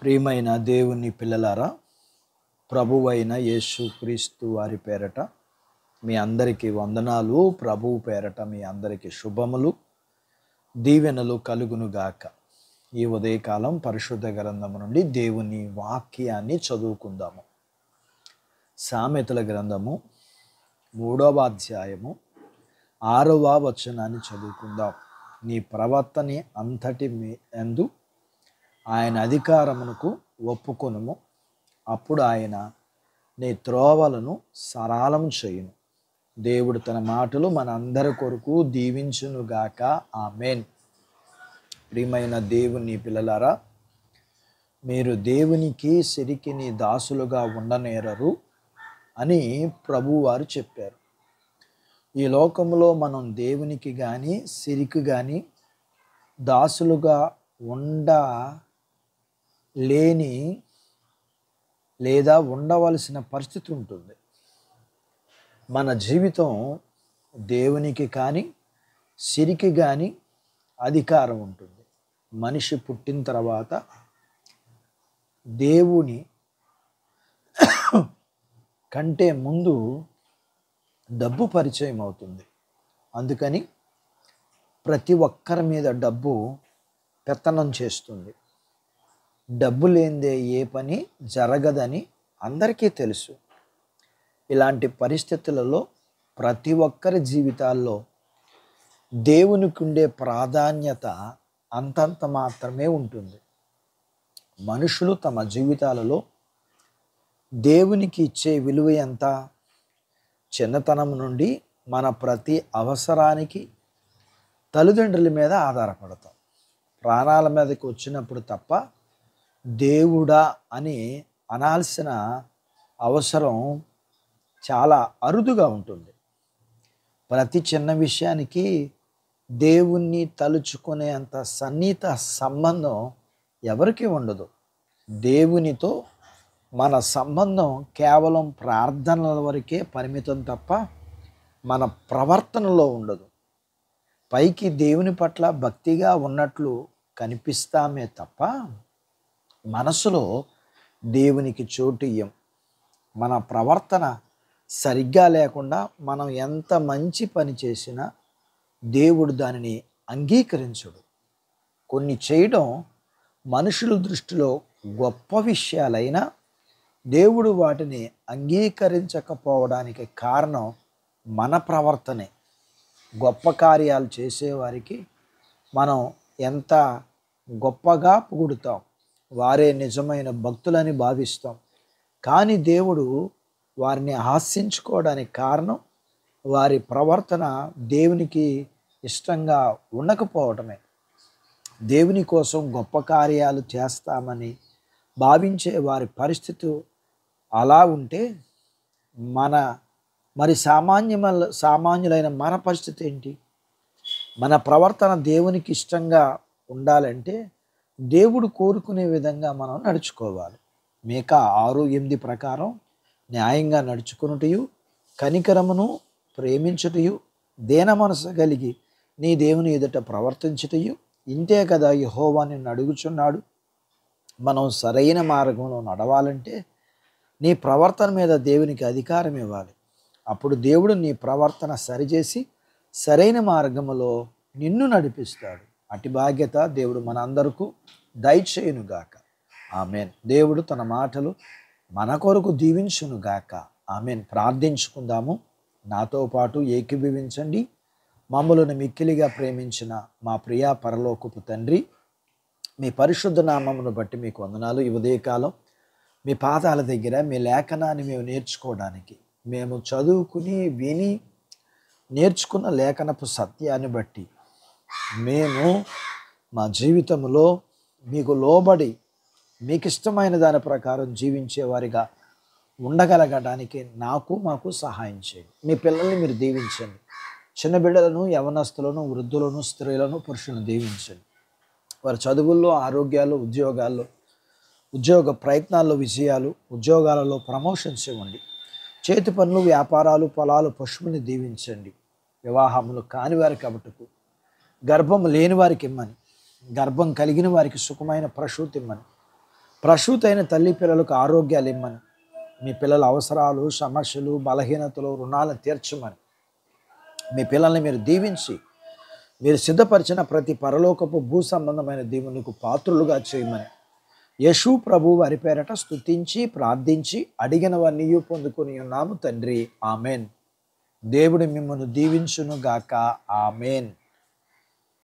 ప్రియమైన దేవుని పిల్లలారా, ప్రభువైన యేసుక్రీస్తు వారి పేరట మీ అందరికీ వందనాలు. ప్రభువు పేరట మీ అందరికీ శుభములు, దీవెనలు కలుగునుగాక. ఈ ఉదయకాలం పరిశుద్ధ గ్రంథము నుండి దేవుని వాక్యాన్ని చదువుకుందాము. సామెతల గ్రంథము 3వ అధ్యాయము 6వ వచనాన్ని చదువుకుందాం. నీ ప్రవర్తన అంతటి యందు ఆయన అధికారమునకు ఒప్పుకొనుము, అప్పుడు ఆయన నీ త్రోవలను సరళం చేయును. దేవుడు తన మాటలు మన అందరి కొరకు దీవించునుగాక. ఆమేన్. ప్రియమైన దేవుని పిల్లలారా, మీరు దేవునికి సిరికిని దాసులుగా ఉండనేరరు అని ప్రభువారు చెప్పారు. ఈ లోకంలో మనం దేవునికి కానీ సిరికి కానీ దాసులుగా లేని లేదా ఉండవలసిన పరిస్థితి ఉంటుంది. మన జీవితం దేవునికి కానీ సిరికి కానీ అధికారం ఉంటుంది. మనిషి పుట్టిన తర్వాత దేవుని కంటే ముందు డబ్బు పరిచయం అవుతుంది. అందుకని ప్రతి ఒక్కరి మీద డబ్బు పెత్తనం చేస్తుంది. డబ్బు లేనిదే ఏ పని జరగదని అందరికీ తెలుసు. ఇలాంటి పరిస్థితులలో ప్రతి ఒక్కరి జీవితాల్లో దేవునికి ఉండే ప్రాధాన్యత అంతంత మాత్రమే ఉంటుంది. మనుషులు తమ జీవితాలలో దేవునికి ఇచ్చే విలువ ఎంత? చిన్నతనం నుండి మన ప్రతి అవసరానికి తల్లిదండ్రుల మీద ఆధారపడతాం. ప్రాణాల మీదకి వచ్చినప్పుడు తప్ప దేవుడా అని అనాల్సిన అవసరం చాలా అరుదుగా ఉంటుంది. ప్రతి చిన్న విషయానికి దేవుణ్ణి తలుచుకునే అంత సన్నిహిత సంబంధం ఎవరికీ ఉండదు. దేవునితో మన సంబంధం కేవలం ప్రార్థనల వరకే పరిమితం తప్ప మన ప్రవర్తనలో ఉండదు. పైకి దేవుని పట్ల భక్తిగా ఉన్నట్లు కనిపిస్తామే తప్ప మనసులో దేవునికి చోటు ఇయ్యం. మన ప్రవర్తన సరిగ్గా లేకుండా మనం ఎంత మంచి పని చేసినా దేవుడు దానిని అంగీకరించడు. కొన్ని చేయడం మనుషుల దృష్టిలో గొప్ప విషయాలైనా దేవుడు వాటిని అంగీకరించకపోవడానికి కారణం మన ప్రవర్తనే. గొప్ప కార్యాలు చేసేవారికి మనం ఎంత గొప్పగా పొగుడుతాం, వారే నిజమైన భక్తులని భావిస్తాం. కానీ దేవుడు వారిని హాస్యించుకోవడానికి కారణం వారి ప్రవర్తన దేవునికి ఇష్టంగా ఉండకపోవటమే. దేవుని కోసం గొప్ప కార్యాలు చేస్తామని భావించే వారి పరిస్థితి అలా ఉంటే మరి సామాన్యులైన మన పరిస్థితి ఏంటి? మన ప్రవర్తన దేవునికి ఇష్టంగా ఉండాలంటే దేవుడు కోరుకునే విధంగా మనం నడుచుకోవాలి. మీకా 6:8 ప్రకారం న్యాయంగా నడుచుకొనుటయు, కనికరమును ప్రేమించుటయు, దీన మనసు కలిగి నీ దేవుని ఎదుట ప్రవర్తించుటయు, ఇంతే కదా యెహోవా నిన్ను అడుగుచున్నాడు. మనం సరైన మార్గంలో నడవాలంటే నీ ప్రవర్తన మీద దేవునికి అధికారం ఇవ్వాలి. అప్పుడు దేవుడు నీ ప్రవర్తన సరిచేసి సరైన మార్గంలో నిన్ను నడిపిస్తాడు. అటు బాధ్యత దేవుడు మన అందరికీ దయచేయునుగాక. ఆమెన్. దేవుడు తన మాటలు మన కొరకు దీవించునుగాక. ఆమెన్. ప్రార్థించుకుందాము. నాతో పాటు ఏకీభవించండి. మమ్మలను మిక్కిలిగా ప్రేమించిన మా ప్రియా పరలోకపు తండ్రి, మీ పరిశుద్ధ నామమును బట్టి మీకు వందనాలు. ఈ ఉదయకాలం మీ పాదాల దగ్గర మీ లేఖనాన్ని మేము నేర్చుకోవడానికి, మేము చదువుకుని విని నేర్చుకున్న లేఖనపు సత్యాన్ని బట్టి మేము మా జీవితంలో మీకు లోబడి మీకు ఇష్టమైన దాని ప్రకారం జీవించేవారిగా ఉండగలగడానికి మాకు సహాయం చేయండి. మీ పిల్లల్ని మీరు దీవించండి. చిన్న బిడ్డలను, యవనస్తులను, వృద్ధులను, స్త్రీలను, పురుషులను దీవించండి. వారి చదువుల్లో, ఆరోగ్యాలు, ఉద్యోగ ప్రయత్నాల్లో విజయాలు, ఉద్యోగాలలో ప్రమోషన్స్ ఇవ్వండి. చేతి పనులు, వ్యాపారాలు, పొలాలు, పశువుని దీవించండి. వివాహములు కాని వారికి అబటుకు, గర్భం లేని వారికి ఇమ్మని, గర్భం కలిగిన వారికి సుఖమైన ప్రసూతి ఇమ్మని, ప్రసూతైన తల్లి పిల్లలకు ఆరోగ్యాలు ఇమ్మని, మీ పిల్లల అవసరాలు, సమస్యలు, బలహీనతలు, రుణాలను తీర్చమని, మీ పిల్లల్ని మీరు దీవించి మీరు సిద్ధపరిచిన ప్రతి పరలోకపు భూ సంబంధమైన దీవునికి పాత్రులుగా చేయమని యేసు ప్రభు వారి పేరట స్తుతించి ప్రార్థించి అడిగినవన్నీ పొందుకొని ఉన్నాము తండ్రి. ఆమెన్. దేవుడు మిమ్మల్ని దీవించును గాక. ఆమెన్.